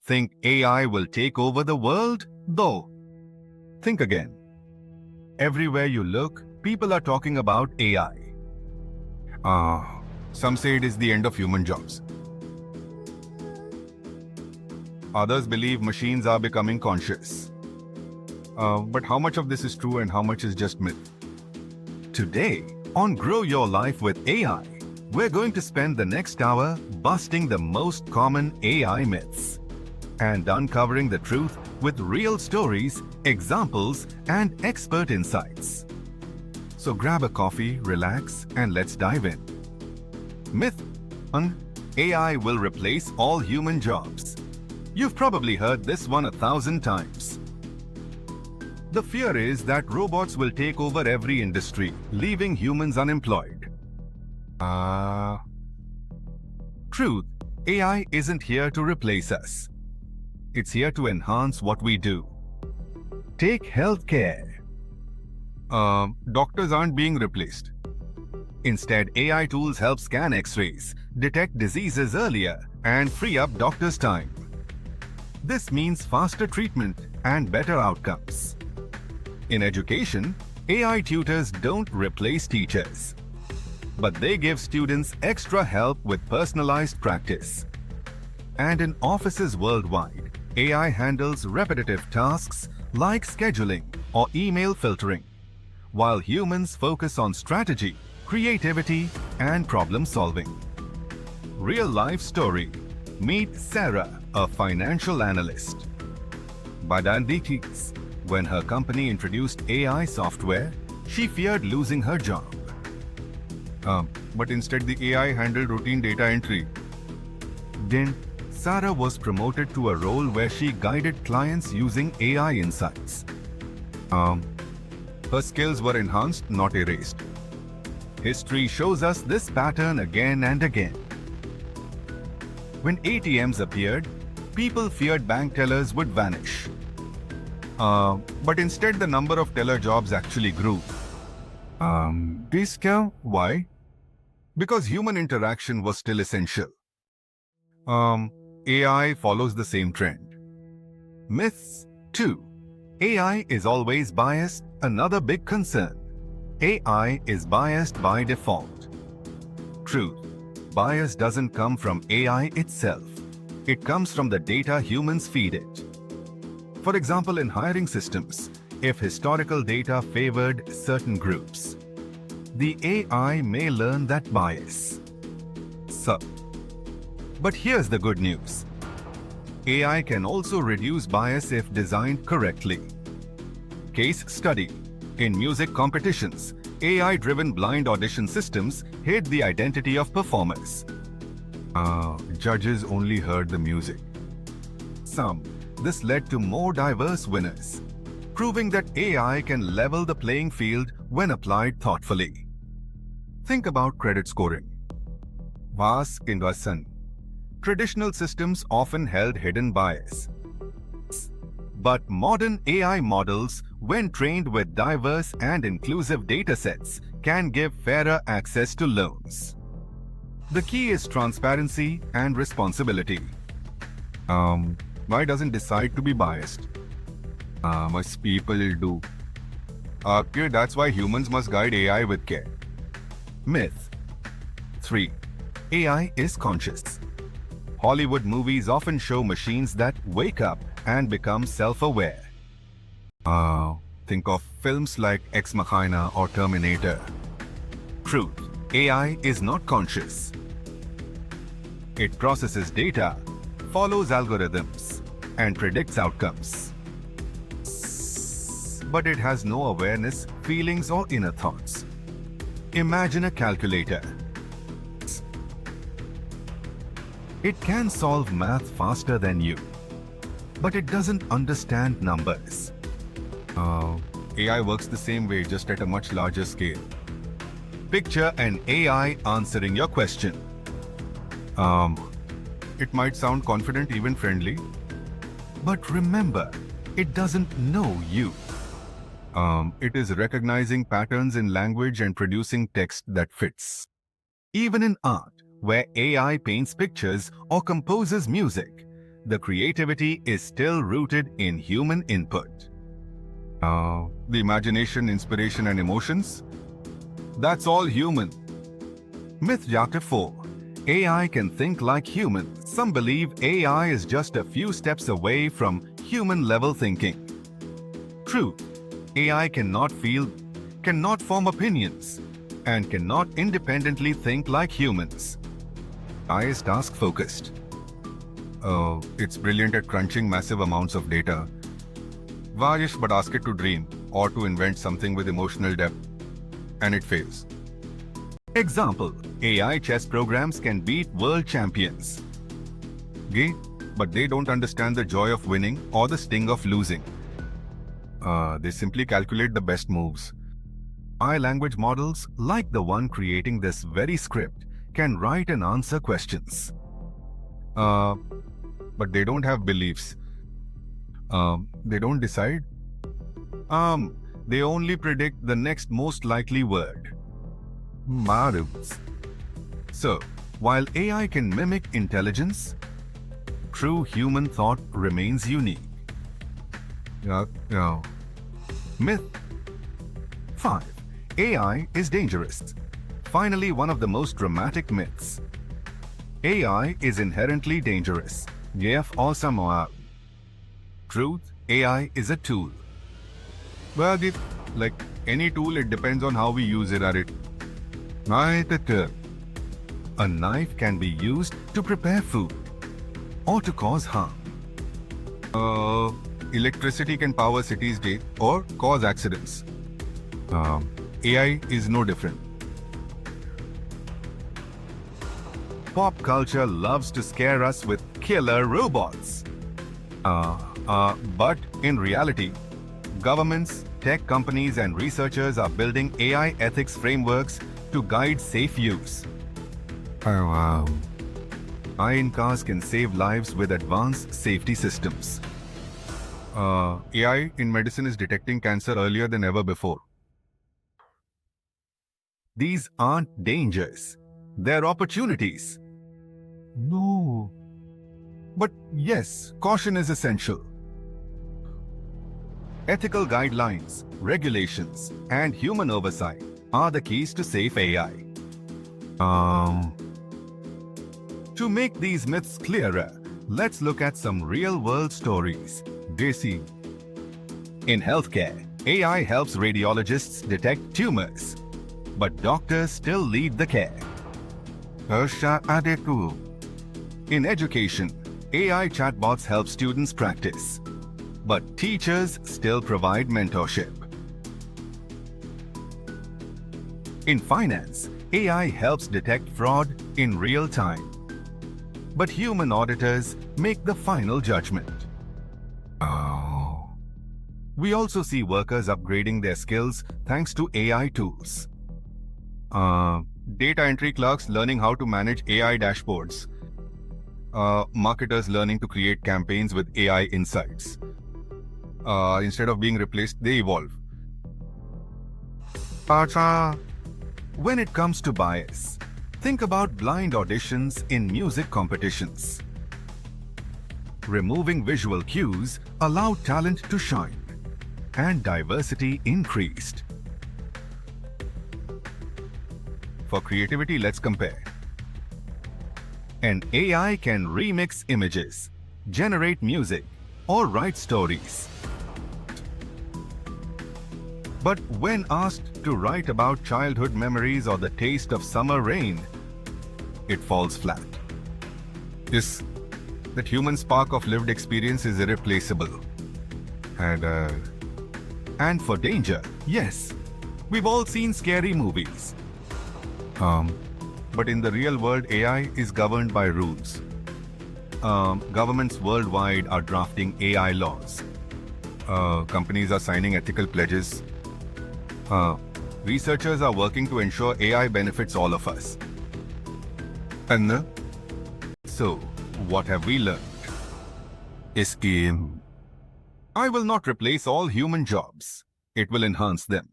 Think AI will take over the world? Though, think again. Everywhere you look, people are talking about AI. Some say it is the end of human jobs. Others believe machines are becoming conscious. But how much of this is true and how much is just myth? Today, on Grow Your Life with AI, we're going to spend the next hour busting the most common AI myths and uncovering the truth with real stories, examples, and expert insights. So grab a coffee, relax, and let's dive in. Myth 1. AI will replace all human jobs. You've probably heard this one 1,000 times. The fear is that robots will take over every industry, leaving humans unemployed. Truth, AI isn't here to replace us. It's here to enhance what we do. Take healthcare. Doctors aren't being replaced. Instead, AI tools help scan X-rays, detect diseases earlier, and free up doctors' time. This means faster treatment and better outcomes. In education, AI tutors don't replace teachers, but they give students extra help with personalized practice. And in offices worldwide, AI handles repetitive tasks like scheduling or email filtering, while humans focus on strategy, creativity, and problem solving. Real-life story. Meet Sarah, a financial analyst. Badandikis. When her company introduced AI software, she feared losing her job. But instead the AI handled routine data entry. Then, Sarah was promoted to a role where she guided clients using AI insights. Her skills were enhanced, not erased. History shows us this pattern again and again. When ATMs appeared, people feared bank tellers would vanish. But instead the number of teller jobs actually grew. Why? Because human interaction was still essential. AI follows the same trend. Myths 2. AI is always biased, another big concern. AI is biased by default. Truth. Bias doesn't come from AI itself. It comes from the data humans feed it. For example, in hiring systems, if historical data favored certain groups, the AI may learn that bias. But here's the good news. AI can also reduce bias if designed correctly. Case study. In music competitions, AI-driven blind audition systems hid the identity of performers. Judges only heard the music. This led to more diverse winners, proving that AI can level the playing field when applied thoughtfully. Think about credit scoring. Vas Invasan. Traditional systems often held hidden bias. But modern AI models, when trained with diverse and inclusive datasets, can give fairer access to loans. The key is transparency and responsibility. Why doesn't decide to be biased? Most people do. Okay, that's why humans must guide AI with care. Myth 3. AI is conscious. Hollywood movies often show machines that wake up and become self-aware. Think of films like Ex Machina or Terminator. Truth. AI is not conscious. It processes data, follows algorithms, and predicts outcomes. But it has no awareness, feelings, or inner thoughts. Imagine a calculator. It can solve math faster than you, but it doesn't understand numbers. AI works the same way, just at a much larger scale. Picture an AI answering your question. It might sound confident, even friendly, but remember, it doesn't know you. It is recognizing patterns in language and producing text that fits. Even in art, where AI paints pictures or composes music, the creativity is still rooted in human input. The imagination, inspiration, and emotions? That's all human. Myth Chapter 4. AI can think like humans. Some believe AI is just a few steps away from human-level thinking. Truth. AI cannot feel, cannot form opinions, and cannot independently think like humans. AI is task-focused. It's brilliant at crunching massive amounts of data. Various but ask it to dream or to invent something with emotional depth, and it fails. Example, AI chess programs can beat world champions. Okay, but they don't understand the joy of winning or the sting of losing. They simply calculate the best moves. AI language models, like the one creating this very script, can write and answer questions. But they don't have beliefs. They don't decide. They only predict the next most likely word. Marvels. So, while AI can mimic intelligence, true human thought remains unique. Myth 5. AI is dangerous. Finally, one of the most dramatic myths. AI is inherently dangerous. Truth, AI is a tool. Well, like any tool, it depends on how we use it. A knife can be used to prepare food or to cause harm. Electricity can power cities' day or cause accidents. AI is no different. Pop culture loves to scare us with killer robots. But in reality, governments, tech companies, and researchers are building AI ethics frameworks to guide safe use. AI in cars can save lives with advanced safety systems. AI in medicine is detecting cancer earlier than ever before. These aren't dangers. They're opportunities. No. But yes, caution is essential. Ethical guidelines, regulations, and human oversight are the keys to safe AI. To make these myths clearer, let's look at some real-world stories. Desi. In healthcare, AI helps radiologists detect tumors, but doctors still lead the care. In education, AI chatbots help students practice, but teachers still provide mentorship. In finance, AI helps detect fraud in real time, but human auditors make the final judgment. We also see workers upgrading their skills thanks to AI tools. Data entry clerks learning how to manage AI dashboards. Marketers learning to create campaigns with AI insights. Instead of being replaced, they evolve. When it comes to bias, think about blind auditions in music competitions. Removing visual cues allowed talent to shine, and diversity increased. For creativity, let's compare. An AI can remix images, generate music, or write stories. But when asked to write about childhood memories or the taste of summer rain, it falls flat. That human spark of lived experience is irreplaceable. And for danger, yes, we've all seen scary movies. But in the real world, AI is governed by rules. Governments worldwide are drafting AI laws. Companies are signing ethical pledges. Researchers are working to ensure AI benefits all of us. And so, what have we learned? I will not replace all human jobs. It will enhance them.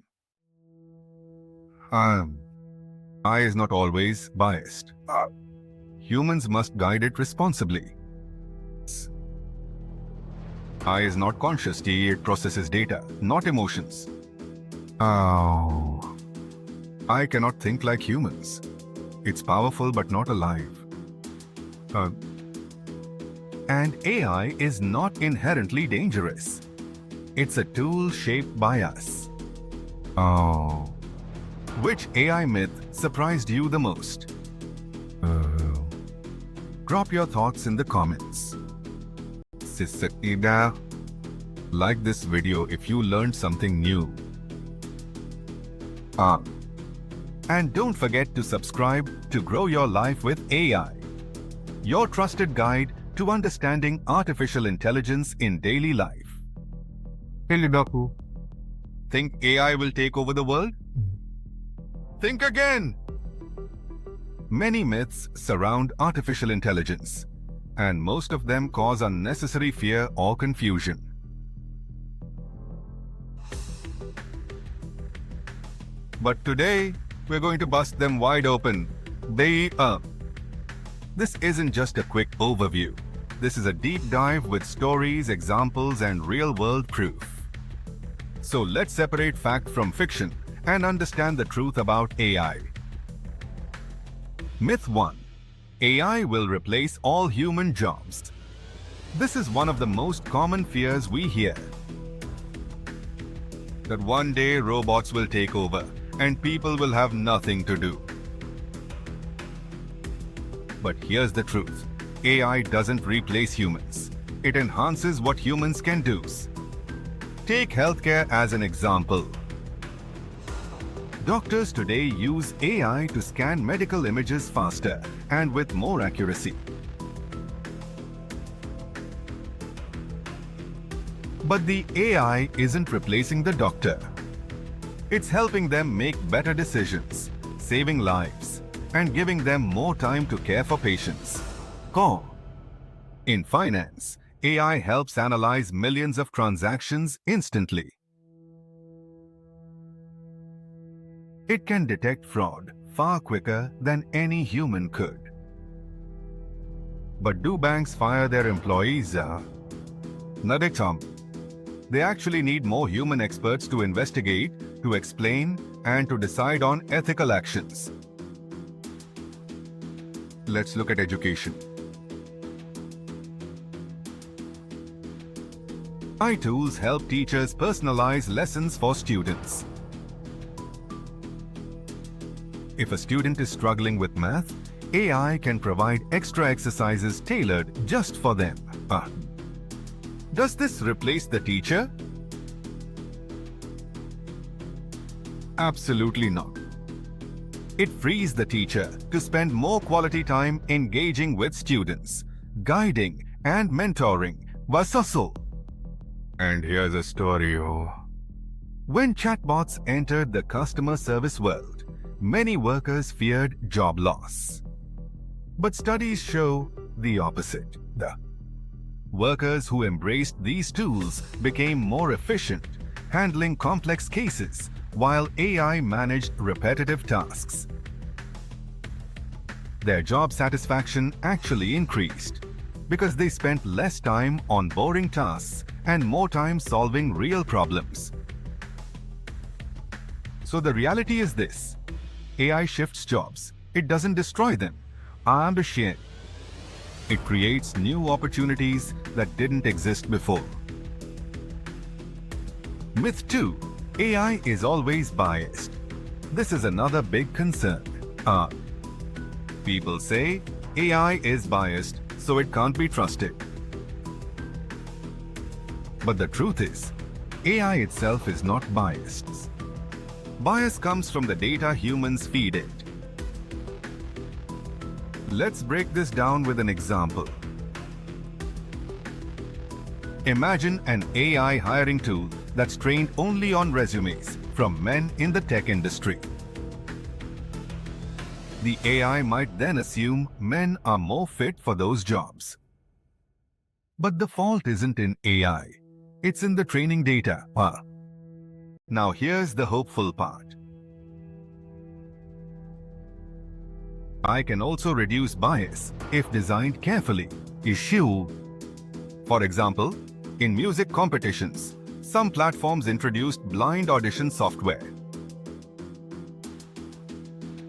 AI is not always biased. Humans must guide it responsibly. AI is not conscious, it processes data, not emotions. Oh. I cannot think like humans. It's powerful but not alive. And AI is not inherently dangerous. It's a tool shaped by us. Oh. Which AI myth surprised you the most? Drop your thoughts in the comments. Like this video if you learned something new. And don't forget to subscribe to grow your life with AI, your trusted guide to understanding artificial intelligence in daily life. Think AI will take over the world? Think again! Many myths surround artificial intelligence, and most of them cause unnecessary fear or confusion. But today, we're going to bust them wide open. This isn't just a quick overview. This is a deep dive with stories, examples, and real-world proof. So let's separate fact from fiction and understand the truth about AI. Myth 1. AI will replace all human jobs. This is one of the most common fears we hear. That one day robots will take over and people will have nothing to do. But here's the truth. AI doesn't replace humans. It enhances what humans can do. Take healthcare as an example. Doctors today use AI to scan medical images faster and with more accuracy. But the AI isn't replacing the doctor. It's helping them make better decisions, saving lives, and giving them more time to care for patients. In finance, AI helps analyze millions of transactions instantly. It can detect fraud far quicker than any human could. But do banks fire their employees? They actually need more human experts to investigate, to explain, and to decide on ethical actions. Let's look at education. AI tools help teachers personalize lessons for students. If a student is struggling with math, AI can provide extra exercises tailored just for them. Does this replace the teacher? Absolutely not. It frees the teacher to spend more quality time engaging with students, guiding and mentoring. And here's a story. When chatbots entered the customer service world, many workers feared job loss. But studies show the opposite. The workers who embraced these tools became more efficient, handling complex cases, while AI managed repetitive tasks. Their job satisfaction actually increased because they spent less time on boring tasks and more time solving real problems. So the reality is this: AI shifts jobs. It doesn't destroy them. It creates new opportunities that didn't exist before. Myth 2. AI is always biased. This is another big concern. People say AI is biased, so it can't be trusted. But the truth is, AI itself is not biased. Bias comes from the data humans feed it. Let's break this down with an example. Imagine an AI hiring tool that's trained only on resumes from men in the tech industry. The AI might then assume men are more fit for those jobs. But the fault isn't in AI. It's in the training data. Now here's the hopeful part. AI can also reduce bias if designed carefully. For example, In music competitions, some platforms introduced blind audition software.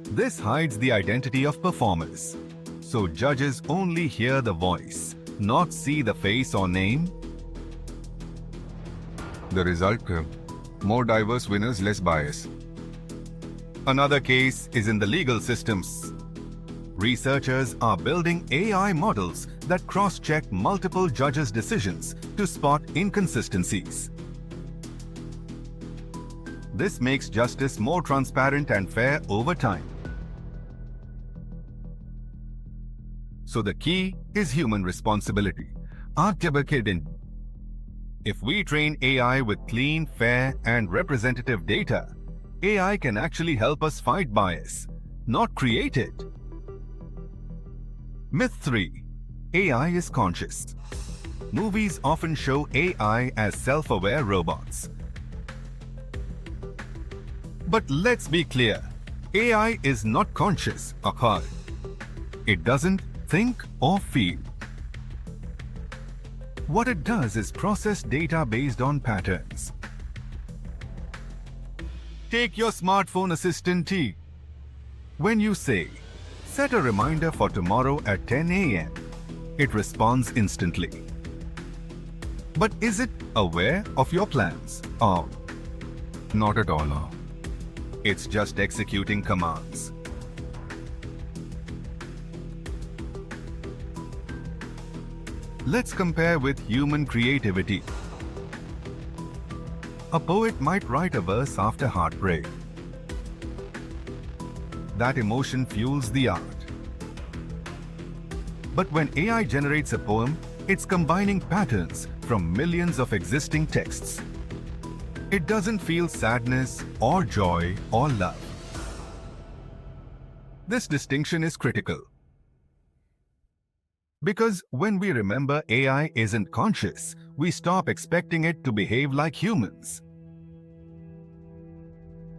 This hides the identity of performers, so judges only hear the voice, not see the face or name. The result: more diverse winners, less bias. Another case is in the legal systems. Researchers are building AI models that cross-check multiple judges' decisions to spot inconsistencies. This makes justice more transparent and fair over time. So the key is human responsibility. If we train AI with clean, fair, and representative data, AI can actually help us fight bias, not create it. Myth 3. AI is conscious. Movies often show AI as self-aware robots. But let's be clear, AI is not conscious, akal. It doesn't think or feel. What it does is process data based on patterns. Take your smartphone assistant T. When you say, set a reminder for tomorrow at 10 a.m., it responds instantly. But is it aware of your plans? Oh, not at all. It's just executing commands. Let's compare with human creativity. A poet might write a verse after heartbreak. That emotion fuels the art. But when AI generates a poem, it's combining patterns from millions of existing texts. It doesn't feel sadness or joy or love. This distinction is critical. Because when we remember AI isn't conscious, we stop expecting it to behave like humans.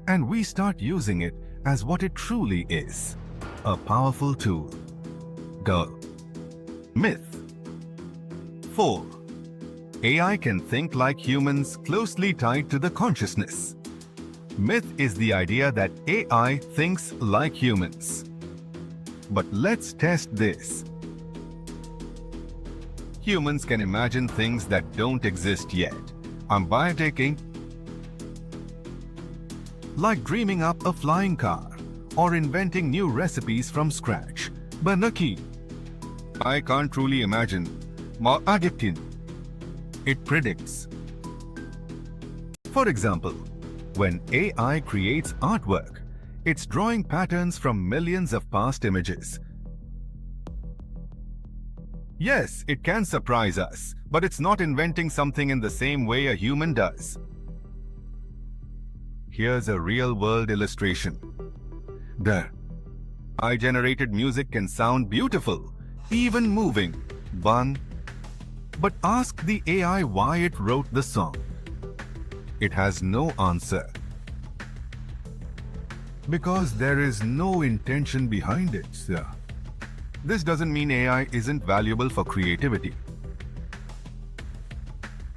And we start using it as what it truly is, a powerful tool. Go. Myth 4. AI can think like humans, closely tied to the consciousness. Myth is the idea that AI thinks like humans. But let's test this. Humans can imagine things that don't exist yet. I'm taking like dreaming up a flying car or inventing new recipes from scratch. Banaki. I can't truly imagine. It predicts. For example, when AI creates artwork, it's drawing patterns from millions of past images. Yes, it can surprise us, but it's not inventing something in the same way a human does. Here's a real-world illustration. The AI-generated music can sound beautiful, even moving, but ask the AI why it wrote the song. It has no answer. Because there is no intention behind it, sir. This doesn't mean AI isn't valuable for creativity.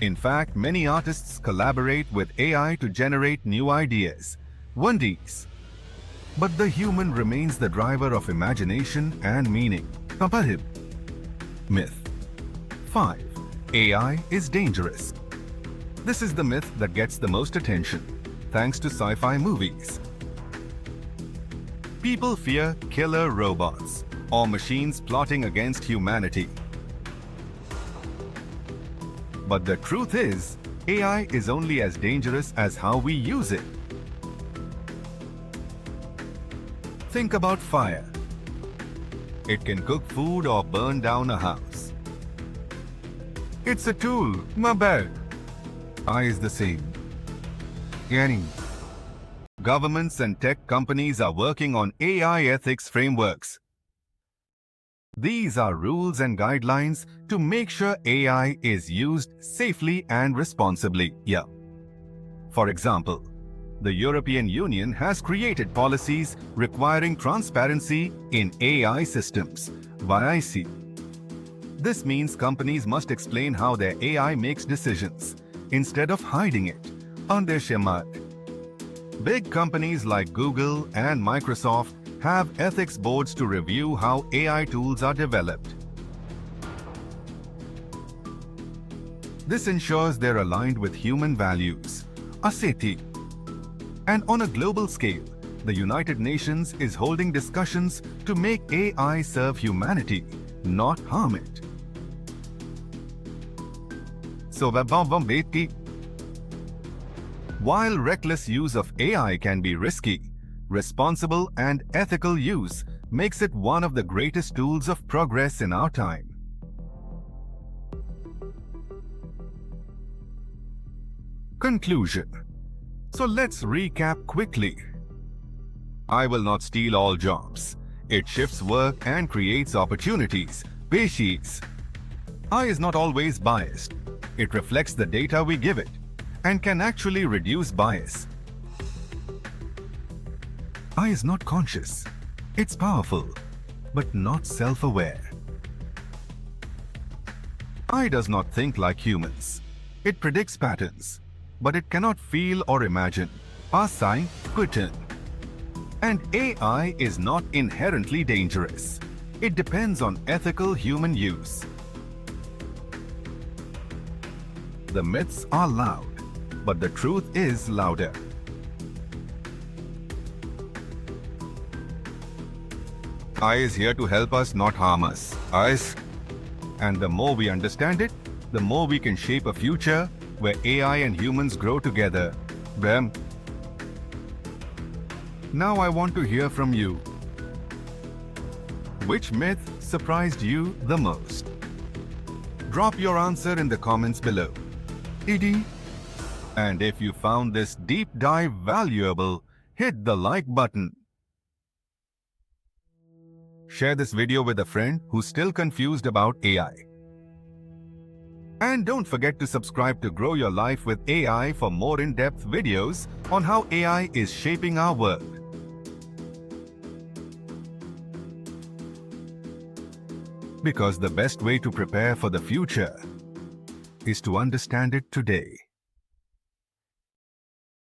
In fact, many artists collaborate with AI to generate new ideas, wonders. But the human remains the driver of imagination and meaning. Myth 5. AI is dangerous. This is the myth that gets the most attention, thanks to sci-fi movies. People fear killer robots or machines plotting against humanity. But the truth is, AI is only as dangerous as how we use it. Think about fire. It can cook food or burn down a house. It's a tool, my bad. AI is the same. Governments and tech companies are working on AI ethics frameworks. These are rules and guidelines to make sure AI is used safely and responsibly. For example, the European Union has created policies requiring transparency in AI systems, VIC. This means companies must explain how their AI makes decisions instead of hiding it on their shemad. Big companies like Google and Microsoft have ethics boards to review how AI tools are developed. This ensures they're aligned with human values, aseti. And on a global scale, the United Nations is holding discussions to make AI serve humanity, not harm it. So, while reckless use of AI can be risky, responsible and ethical use makes it one of the greatest tools of progress in our time. Conclusion. So let's recap quickly. I will not steal all jobs. It shifts work and creates opportunities. Peshies. I is not always biased. It reflects the data we give it and can actually reduce bias. I is not conscious. It's powerful, but not self-aware. I does not think like humans. It predicts patterns, but it cannot feel or imagine. Pasai Kutin. And AI is not inherently dangerous. It depends on ethical human use. The myths are loud, but the truth is louder. I is here to help us, not harm us. And the more we understand it, the more we can shape a future where AI and humans grow together. Bam. Now I want to hear from you. Which myth surprised you the most? Drop your answer in the comments below. And if you found this deep dive valuable, hit the like button. Share this video with a friend who's still confused about AI. And don't forget to subscribe to grow your life with AI for more in-depth videos on how AI is shaping our world. Because the best way to prepare for the future is to understand it today.